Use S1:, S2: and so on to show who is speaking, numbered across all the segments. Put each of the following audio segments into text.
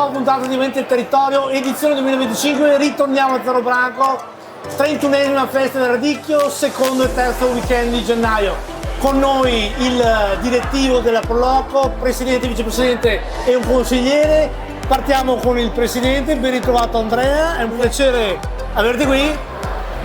S1: nuova puntata di Mente il Territorio, edizione 2025, ritorniamo a Zero Branco, 31esima festa del Radicchio, secondo e terzo weekend di gennaio. Con noi il direttivo della Proloco, presidente, vicepresidente e un consigliere. Partiamo con il presidente, ben ritrovato Andrea, è un piacere averti qui.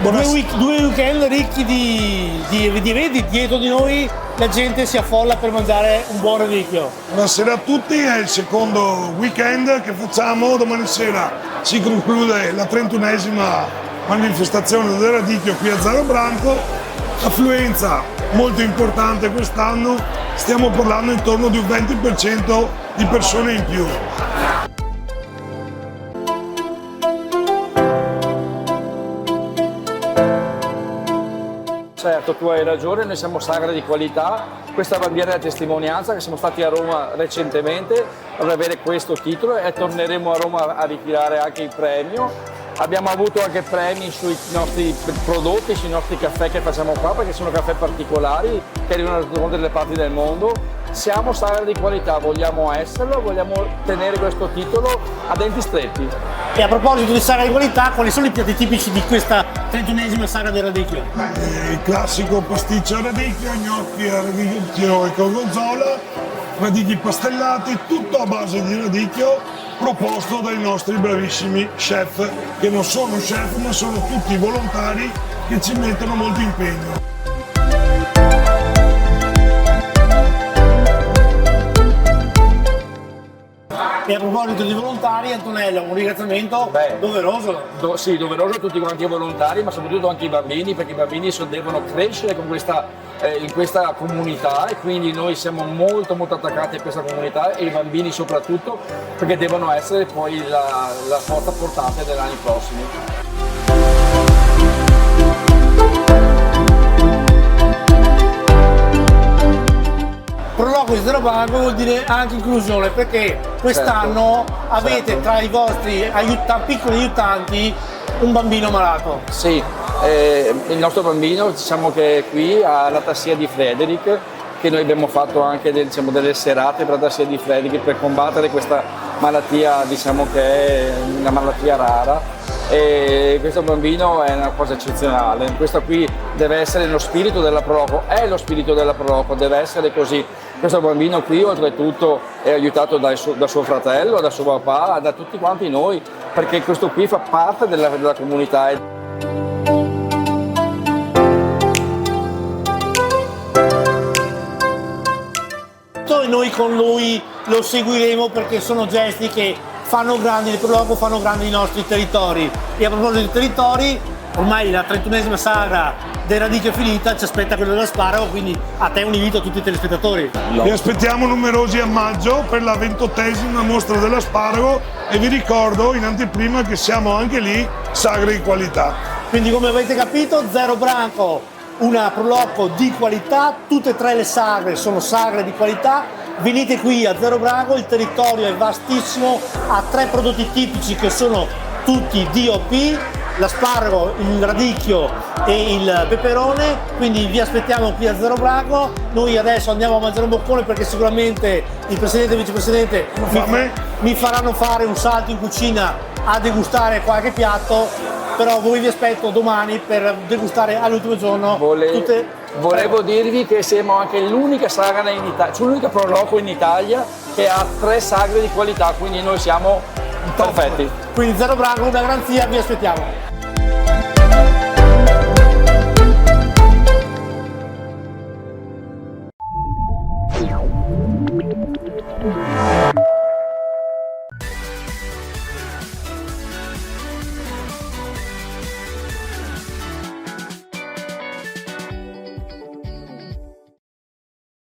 S1: Due weekend ricchi di eventi, dietro di noi la gente si affolla per mangiare un buon radicchio.
S2: Buonasera a tutti, è il secondo weekend che facciamo, domani sera si conclude la 31esima manifestazione del radicchio qui a Zero Branco, affluenza molto importante quest'anno, stiamo parlando intorno di un 20% di persone in più.
S3: Certo, tu hai ragione, noi siamo sagra di qualità, questa bandiera è la testimonianza che siamo stati a Roma recentemente per avere questo titolo e torneremo a Roma a ritirare anche il premio. Abbiamo avuto anche premi sui nostri prodotti, sui nostri caffè che facciamo qua, perché sono caffè particolari che arrivano da tutte le parti del mondo. Siamo sagra di qualità, vogliamo esserlo, vogliamo tenere questo titolo a denti stretti.
S1: E a proposito di sagra di qualità, quali sono i piatti tipici di questa 31esima sagra del radicchio?
S2: Il classico pasticcio a radicchio, gnocchi a radicchio e gorgonzola, radicchi pastellati, tutto a base di radicchio, proposto dai nostri bravissimi chef, che non sono chef ma sono tutti volontari che ci mettono molto impegno.
S1: E a proposito di volontari, Antonello, un ringraziamento doveroso.
S3: Sì, doveroso a tutti quanti i volontari, ma soprattutto anche i bambini, perché i bambini devono crescere con in questa comunità e quindi noi siamo molto attaccati a questa comunità e i bambini soprattutto, perché devono essere poi la forza portante degli anni prossimi.
S1: Proloco di Zero Branco vuol dire anche inclusione, perché quest'anno avete tra i vostri piccoli aiutanti un bambino malato.
S3: Sì, il nostro bambino, diciamo che è qui all'Atassia di Frederick, che noi abbiamo fatto anche delle serate per l'Atassia di Frederick per combattere questa malattia, diciamo che è una malattia rara. E questo bambino è una cosa eccezionale, questo qui deve essere lo spirito della Proloco, è lo spirito della Proloco, deve essere così. Questo bambino qui oltretutto è aiutato da suo fratello, da suo papà, da tutti quanti noi, perché questo qui fa parte della comunità.
S1: E noi con lui lo seguiremo, perché sono gesti che fanno grandi il Proloco, fanno grandi i nostri territori. E a proposito di territori, ormai la 31esima sagra del radicchio è finita, ci aspetta quello dell'asparago, quindi a te un invito a tutti i telespettatori.
S2: Vi aspettiamo numerosi a maggio per la 28esima mostra dell'asparago e vi ricordo in anteprima che siamo anche lì sagre di qualità.
S1: Quindi, come avete capito, Zero Branco, una Proloco di qualità, tutte e tre le sagre sono sagre di qualità. Venite qui a Zero Branco, il territorio è vastissimo, ha 3 prodotti tipici che sono tutti DOP, l'asparago, il radicchio e il peperone, quindi vi aspettiamo qui a Zero Branco. Noi adesso andiamo a mangiare un boccone, perché sicuramente il presidente e il vicepresidente mi faranno fare un salto in cucina a degustare qualche piatto, però voi vi aspetto domani per degustare all'ultimo giorno
S3: Volevo dirvi che siamo anche l'unica sagra in Italia, cioè l'unica Proloco in Italia che ha 3 sagre di qualità, quindi noi siamo perfetti.
S1: Quindi Zero Branco, una garanzia, vi aspettiamo.